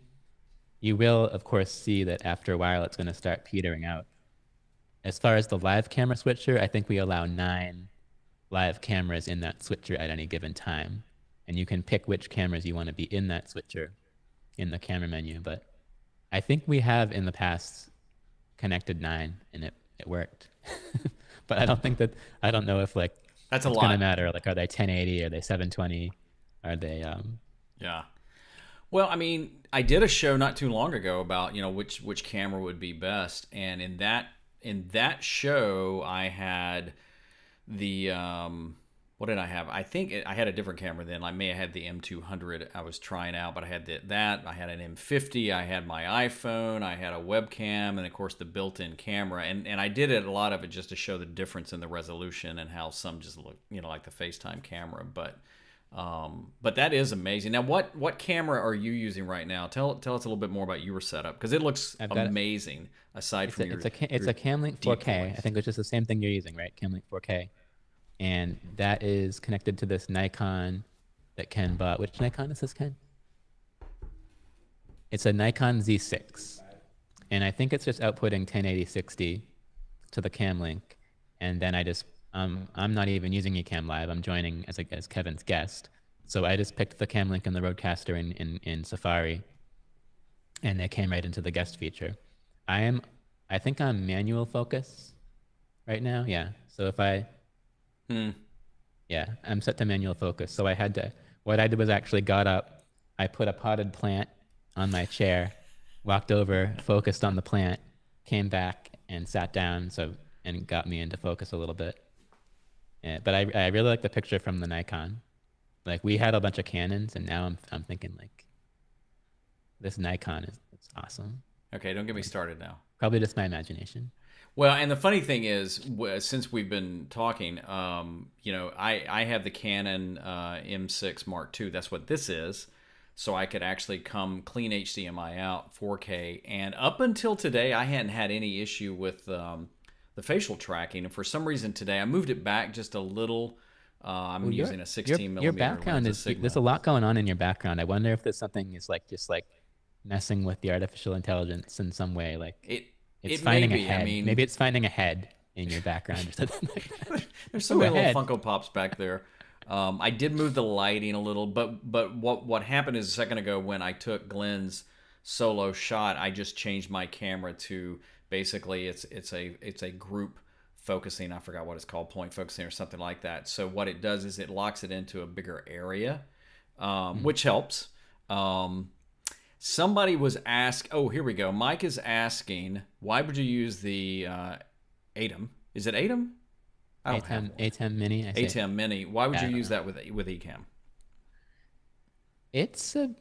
you will, of course, see that after a while it's going to start petering out. As far as the live camera switcher, I think we allow 9 live cameras in that switcher at any given time. And you can pick which cameras you want to be in that switcher in the camera menu. But I think we have in the past connected 9, and it worked. But I don't know if like that's a lot. It's going to matter. Like, are they 1080? Are they 720? Are they Yeah. Well, I mean, I did a show not too long ago about, which camera would be best, and in that show I had the what did I have? I think I had a different camera then. I may have had the M200 I was trying out, but I had that. I had an M50. I had my iPhone. I had a webcam, and of course the built-in camera. And I did a lot of it just to show the difference in the resolution and how some just look, like the FaceTime camera. But that is amazing. Now, what camera are you using right now? Tell us a little bit more about your setup, because it looks amazing. Aside from it's a Camlink 4K. I think it's just the same thing you're using, right? Camlink 4K, and that is connected to this Nikon that Ken bought. Which Nikon is this, Ken? It's a Nikon Z6, and I think it's just outputting 1080/60 to the Camlink, and then I just I'm not even using Ecamm Live. I'm joining as Kevin's guest. So I just picked the cam link in the Rodecaster in Safari, and it came right into the guest feature. I am, I think I'm manual focus right now. Yeah. So if I, Hmm. yeah, I'm set to manual focus. So what I did was actually got up, I put a potted plant on my chair, walked over, focused on the plant, came back and sat down. And got me into focus a little bit. Yeah, but I really like the picture from the Nikon. Like we had a bunch of Canons, and now I'm thinking like this Nikon is it's awesome. Okay, don't get me started now. Probably just my imagination. Well, and the funny thing is, since we've been talking, I have the Canon M6 Mark II. That's what this is. So I could actually come clean HDMI out 4K. And up until today, I hadn't had any issue with the facial tracking. And for some reason today, I moved it back just a little. I'm Well, using a 16 your millimeter background lens of is Sigma. there's a lot going on in your background. I wonder if there's something is like just like messing with the artificial intelligence in some way. Like it's It may finding a be. head. I mean, Maybe it's finding a head in your background or something like that. there's so Ooh, a many little head. Funko Pops back there. I did move the lighting a little, but what happened is a second ago when I took Glen's solo shot, I just changed my camera to basically it's a group focusing. I forgot what it's called, point focusing or something like that. So what it does is it locks it into a bigger area, which helps. Somebody was asked. Oh, here we go. Mike is asking, why would you use the Atom? Is it Atom? I don't have one. A10 Mini. I say. ATEM Mini. Why would Yeah, you I don't use know. that with Ecamm? It's a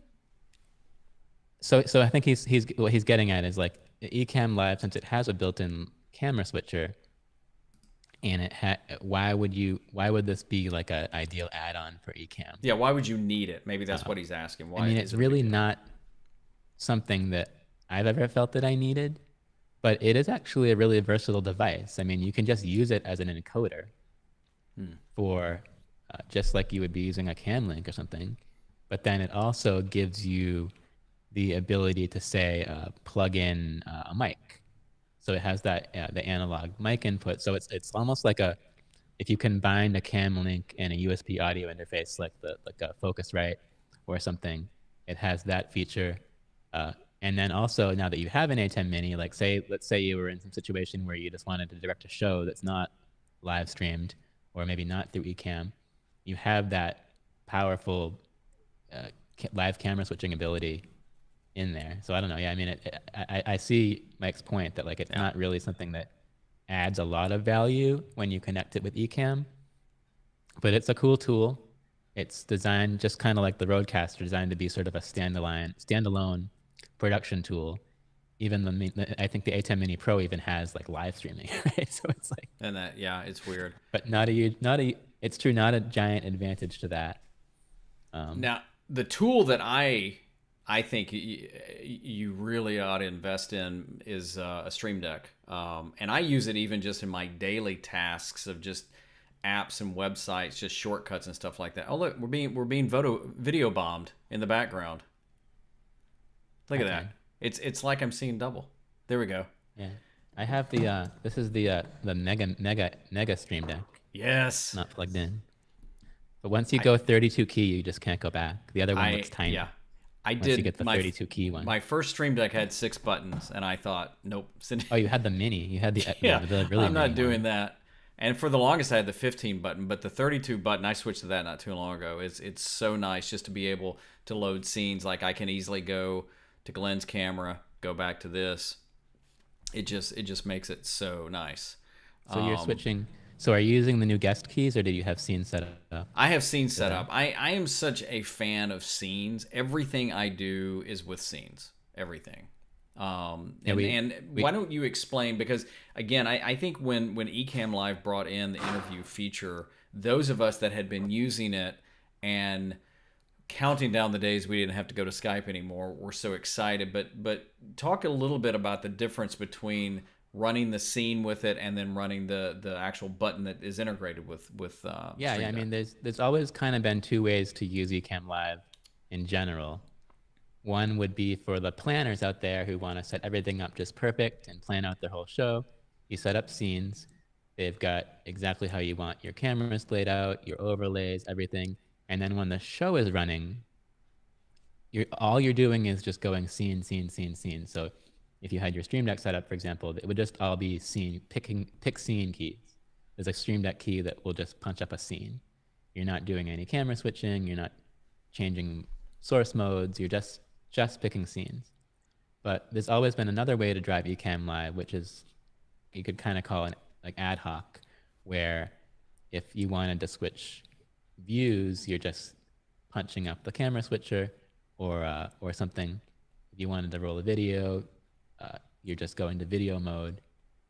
so I think he's what he's getting at is like Ecamm Live, since it has a built-in camera switcher, and why would this be like a ideal add-on for Ecamm? Yeah, why would you need it? Maybe that's what he's asking. Why I mean, is it's it a big really deal? not something that I've ever felt that I needed, but it is actually a really versatile device. I mean, you can just use it as an encoder for just like you would be using a cam link or something. But then it also gives you the ability to say plug in a mic. So it has that the analog mic input. So it's almost like if you combine a cam link and a USB audio interface like a Focusrite or something, it has that feature. And then also now that you have an A10 Mini, like let's say you were in some situation where you just wanted to direct a show that's not live streamed or maybe not through Ecamm, you have that powerful live camera switching ability in there. So I don't know. Yeah, I mean, I see Mike's point that like it's Yeah. not really something that adds a lot of value when you connect it with Ecamm, but it's a cool tool. It's designed just kind of like the Rodecaster, designed to be sort of a standalone production tool. Even I think the A10 Mini Pro even has like live streaming, right? So it's like, And that, yeah, it's weird. but it's true, not a giant advantage to that. Now, the tool that I think you really ought to invest in is a Stream Deck, and I use it even just in my daily tasks of just apps and websites, just shortcuts and stuff like that. Oh look, we're being video bombed in the background. Look at Okay. that. It's like I'm seeing double. There we go. Yeah, I have this is the mega Stream Deck, Yes. not plugged in. But once you go 32 key, you just can't go back. The other one looks tiny. Yeah. I Once did you get the 32 key one. My first Stream Deck had 6 buttons, and I thought, nope. Oh, you had the mini. You had the Yeah, the really I'm not mini doing one. that. And for the longest, I had the 15 button, but the 32 button, I switched to that not too long ago. It's so nice just to be able to load scenes. Like I can easily go to Glenn's camera, go back to this. It just makes it so nice. So you're switching. So are you using the new guest keys, or did you have scenes set up? I have scenes set up. I am such a fan of scenes. Everything I do is with scenes. Everything. Why don't you explain? Because again, I think when Ecamm Live brought in the interview feature, those of us that had been using it and counting down the days we didn't have to go to Skype anymore were so excited. But talk a little bit about the difference between running the scene with it and then running the actual button that is integrated with Yeah, Stream I Deck. mean, there's always kind of been two ways to use Ecamm Live in general. One would be for the planners out there who want to set everything up just perfect and plan out their whole show. You set up scenes, They've got exactly how you want your cameras laid out, your overlays, everything. And then when the show is running, all you're doing is just going scene, scene, scene, scene. So if you had your Stream Deck set up, for example, it would just all be pick scene keys. There's a Stream Deck key that will just punch up a scene. You're not doing any camera switching. You're not changing source modes. You're just picking scenes. But there's always been another way to drive Ecamm Live, which is you could kind of call it like ad hoc, where if you wanted to switch views, you're just punching up the camera switcher, or something. If you wanted to roll a video, you're just going to video mode.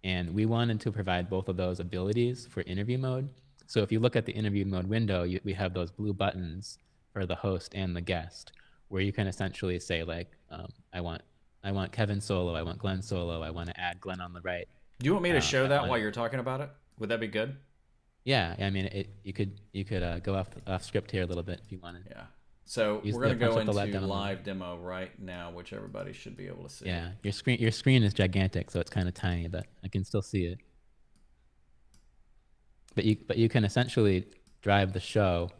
And we wanted to provide both of those abilities for interview mode. So if you look at the interview mode window, we have those blue buttons for the host and the guest, where you can essentially say like, I want Kevin solo, I want Glenn solo, I want to add Glenn on the right. Do you want me to show that while you're talking about it? Would that be good? Yeah, I mean, you could go off script here a little bit if you wanted. Yeah. So Use we're going to go into live live demo right now, which everybody should be able to see. Yeah, your screen is gigantic, so it's kind of tiny, but I can still see it. But you can essentially drive the show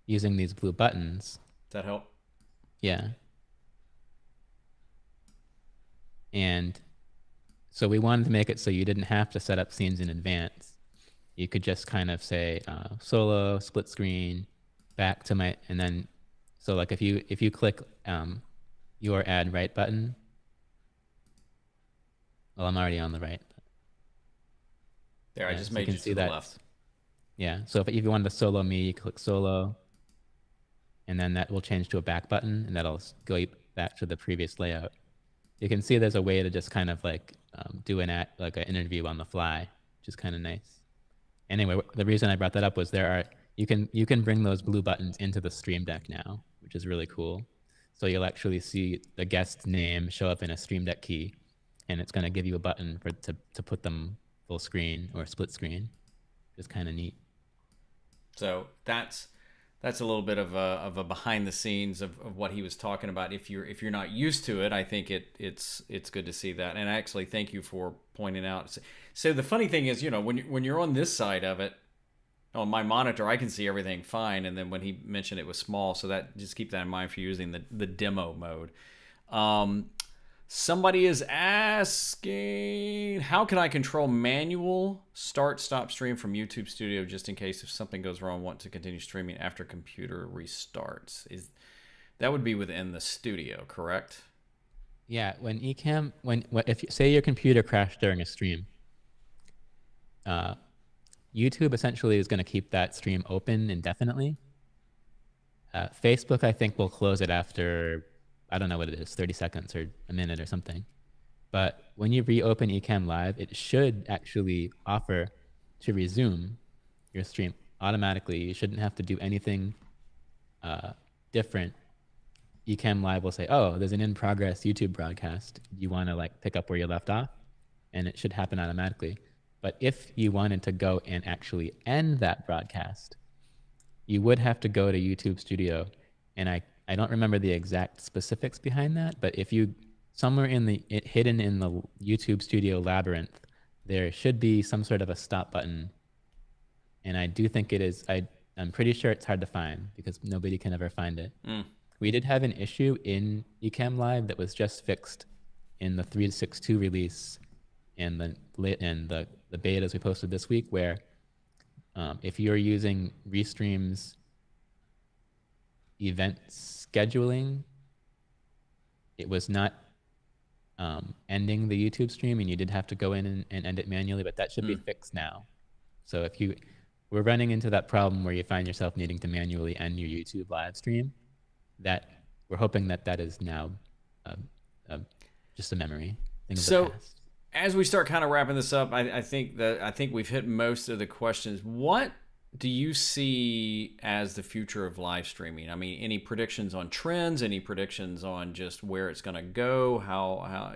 using these blue buttons. Does that help? Yeah. And so we wanted to make it so you didn't have to set up scenes in advance. You could just kind of say solo, split screen, back to my, and then, so like if you click your add right button, well, I'm already on the right. There, I just made you to the left. Yeah, so if you wanted to solo me, you click solo, and then that will change to a back button, and that'll go back to the previous layout. You can see there's a way to just kind of like do an interview on the fly, which is kind of nice. Anyway, the reason I brought that up was you can bring those blue buttons into the Stream Deck now, which is really cool. So you'll actually see the guest's name show up in a Stream Deck key, and it's going to give you a button to put them full screen or split screen. It's kind of neat. So that's a little bit of a behind the scenes of what he was talking about. If you're not used to it, I think it's good to see that. And actually, thank you for pointing out. So the funny thing is, when you're on this side of it, on my monitor, I can see everything fine. And then when he mentioned it was small, so that just keep that in mind for using the demo mode. Somebody is asking, how can I control manual stop stream from YouTube Studio just in case if something goes wrong, want to continue streaming after computer restarts? That would be within the studio, correct? Yeah, when Ecamm, if you say your computer crashed during a stream, YouTube essentially is going to keep that stream open indefinitely. Facebook, I think, will close it after, I don't know what it is, 30 seconds or a minute or something. But when you reopen Ecamm Live, it should actually offer to resume your stream automatically. You shouldn't have to do anything different. Ecamm Live will say, oh, there's an in-progress YouTube broadcast. You want to pick up where you left off? And it should happen automatically. But if you wanted to go and actually end that broadcast, you would have to go to YouTube Studio. And I don't remember the exact specifics behind that, but if you, somewhere hidden in the YouTube Studio labyrinth, there should be some sort of a stop button. And I do think it is, I'm pretty sure it's hard to find because nobody can ever find it. We did have an issue in Ecamm Live that was just fixed in the 3.6.2 release and the betas we posted this week, where if you're using Restream's event scheduling, it was not ending the YouTube stream, and you did have to go in and end it manually, but that should be fixed now. So if we're running into that problem where you find yourself needing to manually end your YouTube live stream, that we're hoping that is now just a memory. So as we start kind of wrapping this up, I think we've hit most of the questions. What do you see as the future of live streaming? I mean, any predictions on trends? Any predictions on just where it's going to go? How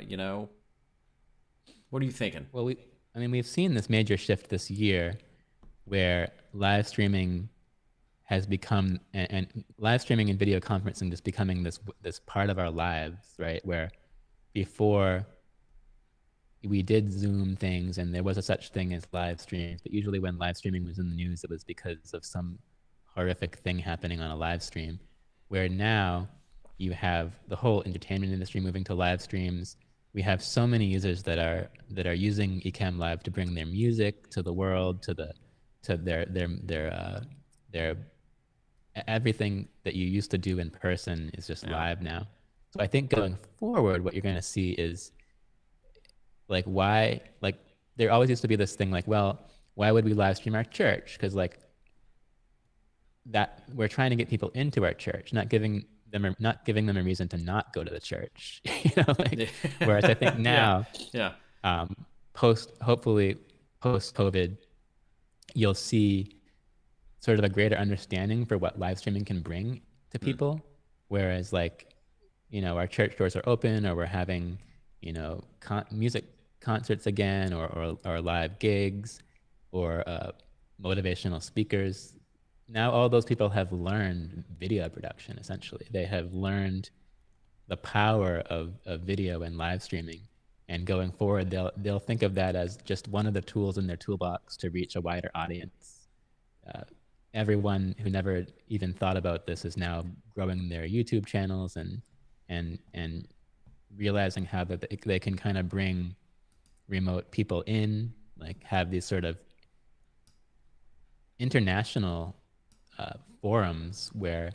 what are you thinking? Well, we've seen this major shift this year where live streaming has become, and live streaming and video conferencing just becoming this part of our lives, right? Where before, we did Zoom things, and there was a such thing as live streams. But usually, when live streaming was in the news, it was because of some horrific thing happening on a live stream. Where now you have the whole entertainment industry moving to live streams. We have so many users that are using Ecamm Live to bring their music to the world, to their everything that you used to do in person is just live now. So I think going forward, what you're going to see is like why like there always used to be this thing like, well, why would we live stream our church? Because like that we're trying to get people into our church, not giving them a reason to not go to the church. Like, whereas I think now, hopefully post COVID, you'll see sort of a greater understanding for what live streaming can bring to people. Whereas like, our church doors are open, or we're having, music concerts again, or live gigs, or motivational speakers. Now all those people have learned video production. Essentially, they have learned the power of video and live streaming. And going forward, they'll think of that as just one of the tools in their toolbox to reach a wider audience. Everyone who never even thought about this is now growing their YouTube channels and realizing how that they can kind of bring remote people in, like have these sort of international forums where,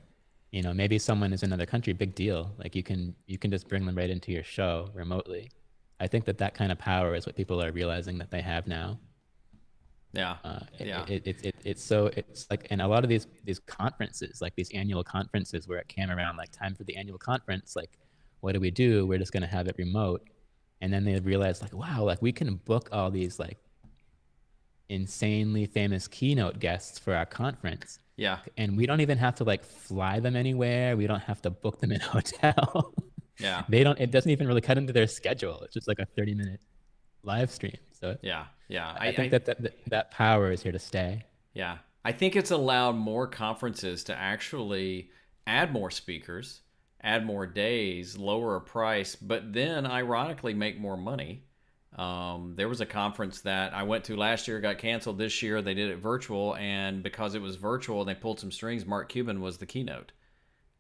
maybe someone is in another country, big deal. Like you can just bring them right into your show remotely. I think that kind of power is what people are realizing that they have now. It's like, and a lot of these conferences, like these annual conferences where it came around like time for the annual conference, like what do? We're just going to have it remote. And then they realized like, wow, like we can book all these like insanely famous keynote guests for our conference. Yeah. And we don't even have to like fly them anywhere. We don't have to book them in a hotel. Yeah. It doesn't even really cut into their schedule. It's just like a 30-minute live stream. So yeah. I think that power is here to stay. Yeah. I think it's allowed more conferences to actually add more speakers, add more days, lower a price, but then ironically make more money. There was a conference that I went to last year, got canceled this year. They did it virtual, and because it was virtual and they pulled some strings, Mark Cuban was the keynote.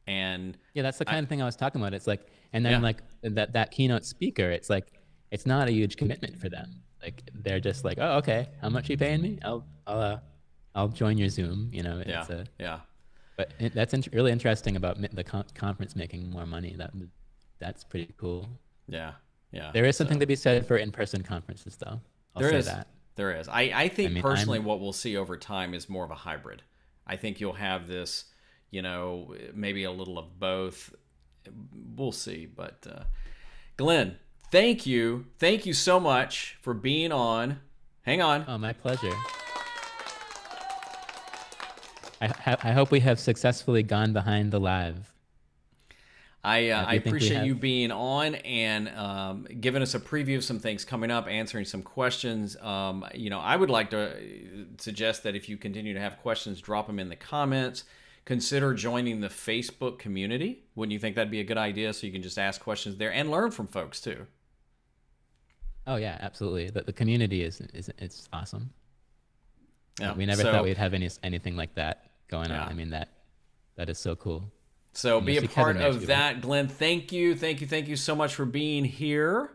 And yeah, that's the kind of thing I was talking about. It's like, and then like that keynote speaker, it's like, it's not a huge commitment for them. Like they're just like, oh, okay, how much are you paying me? I'll join your Zoom. But that's really interesting about the conference making more money. That's pretty cool. Yeah. There is something to be said for in-person conferences, though. There is. I think personally what we'll see over time is more of a hybrid. I think you'll have this, maybe a little of both. We'll see. But Glenn, thank you. Thank you so much for being on. Hang on. Oh, my pleasure. I hope we have successfully gone behind the live. I appreciate you being on and giving us a preview of some things coming up, answering some questions. I would like to suggest that if you continue to have questions, drop them in the comments. Consider joining the Facebook community. Wouldn't you think that'd be a good idea? So you can just ask questions there and learn from folks too. Oh yeah, absolutely. The community it's awesome. Yeah, we never thought we'd have anything like that going on. I mean, that is so cool. So be a part of that, Glenn. Thank you so much for being here.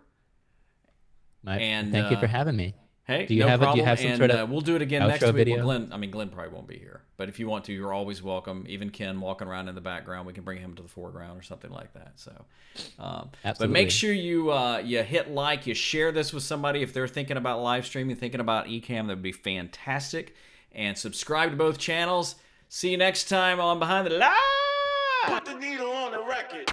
And thank you for having me. Hey, do you have some sort of we'll do it again next week. Video? Well, Glenn probably won't be here, but if you want to, you're always welcome. Even Ken walking around in the background, we can bring him to the foreground or something like that. So, but make sure you hit like, you share this with somebody if they're thinking about live streaming, thinking about Ecamm. That would be fantastic. And subscribe to both channels. See you next time on Behind the Live. Put the needle on the record.